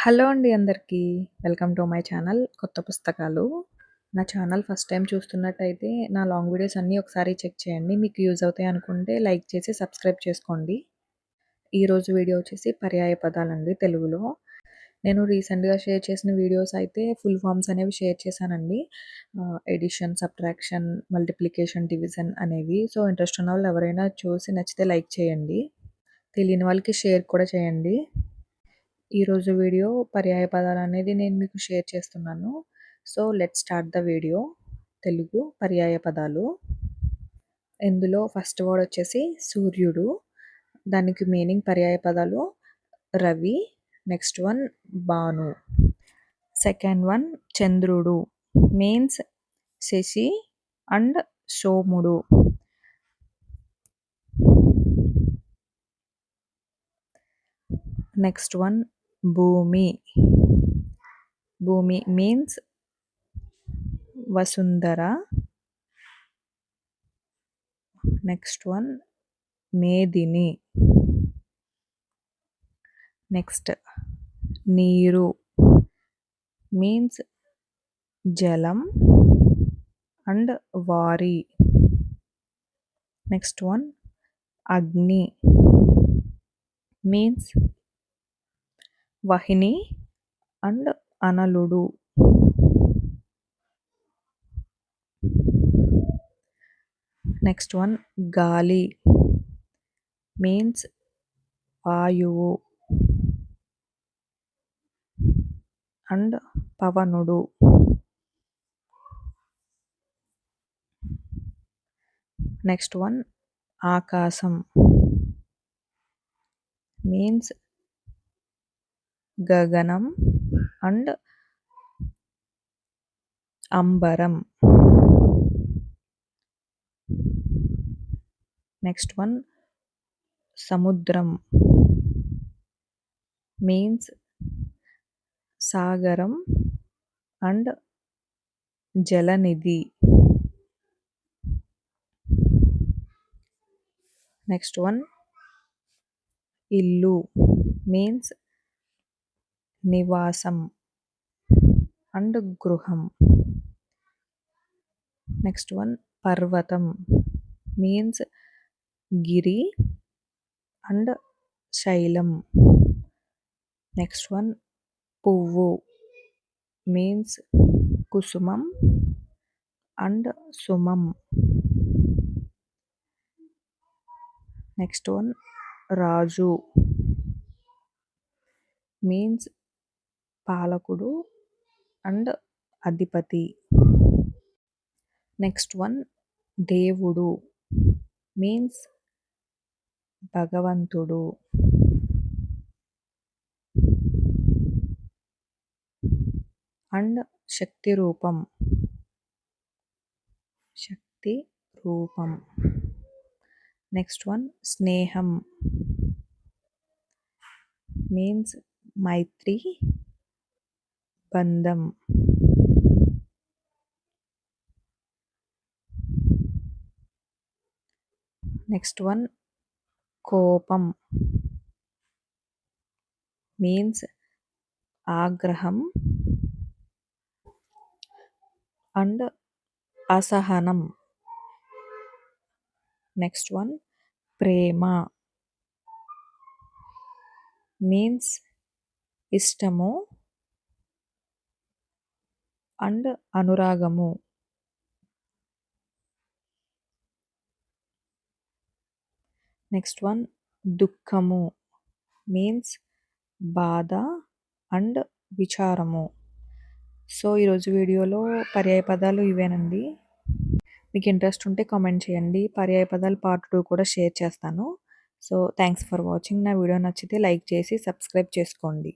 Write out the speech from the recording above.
Hello అండి అందరికీ. Welcome to my channel కొత్త పుస్తకాలు. నా ఛానల్ ఫస్ట్ టైమ్ చూస్తున్నట్టయితే నా లాంగ్ వీడియోస్ అన్నీ ఒకసారి చెక్ చేయండి. మీకు యూజ్ అవుతాయి అనుకుంటే లైక్ చేసి సబ్స్క్రైబ్ చేసుకోండి. ఈరోజు వీడియో వచ్చేసి పర్యాయ పదాలండి తెలుగులో. నేను రీసెంట్‌గా షేర్ చేసిన వీడియోస్ అయితే ఫుల్ ఫార్మ్స్ అనేవి షేర్ చేశానండి. ఎడిషన్, సబ్ట్రాక్షన్, మల్టిప్లికేషన్, డివిజన్ అనేవి. సో, ఇంట్రెస్ట్ ఉన్నవాళ్ళు ఎవరైనా చూసి నచ్చితే లైక్ చేయండి. తెలియని వాళ్ళకి షేర్ కూడా చేయండి. ఈరోజు వీడియో పర్యాయ పదాలనేది నేను మీకు షేర్ చేస్తున్నాను. So, let's start the video. Telugu పర్యాయ పదాలు. ఇందులో ఫస్ట్ వర్డ్ వచ్చేసి సూర్యుడు. దానికి మీనింగ్ పర్యాయ పదాలు రవి. నెక్స్ట్ వన్ భాను. సెకండ్ వన్ చంద్రుడు మీన్స్ శశి అండ్ సోముడు. నెక్స్ట్ వన్ భూమి. భూమి మీన్స్ వసుంధర. నెక్స్ట్ వన్ మేదిని. నెక్స్ట్ నీరు మీన్స్ జలం అండ్ వారి. నెక్స్ట్ వన్ అగ్ని మీన్స్ వహిని అండ్ అనలుడు. నెక్స్ట్ వన్ గాలి మీన్స్ వాయువు అండ్ పవనుడు. నెక్స్ట్ వన్ ఆకాశం మీన్స్ గగనం అండ్ అంబరం. నెక్స్ట్ వన్ సముద్రం మీన్స్ సాగరం అండ్ జలనిధి. నెక్స్ట్ వన్ ఇల్లు మీన్స్ నివాసం అండ్ గృహం. నెక్స్ట్ వన్ పర్వతం మీన్స్ గిరి అండ్ శైలం. నెక్స్ట్ వన్ పువ్వు మీన్స్ కుసుమం అండ్ సుమం. నెక్స్ట్ వన్ రాజు మీన్స్ పాలకుడు అండ్ అధిపతి. నెక్స్ట్ వన్ దేవుడు మీన్స్ భగవంతుడు. అండ్ శక్తి రూపం. శక్తి రూపం. నెక్స్ట్ వన్ స్నేహం మీన్స్ మైత్రి బంధం. నెక్స్ట్ వన్ కోపం మీన్స్ ఆగ్రహం అండ్ అసహనం. నెక్స్ట్ వన్ ప్రేమ మీన్స్ ఇష్టము అండ్ అనురాగము. నెక్స్ట్ వన్ దుఃఖము మీన్స్ బాధ అండ్ విచారము. సో, ఈరోజు వీడియోలో పర్యాయ పదాలు ఇవేనండి. మీకు ఇంట్రెస్ట్ ఉంటే కామెంట్ చేయండి. పర్యాయ పదాలు పార్ట్ 2 కూడా షేర్ చేస్తాను. So, thanks for watching. నా వీడియో నచ్చితే లైక్ చేసి సబ్స్క్రైబ్ చేసుకోండి.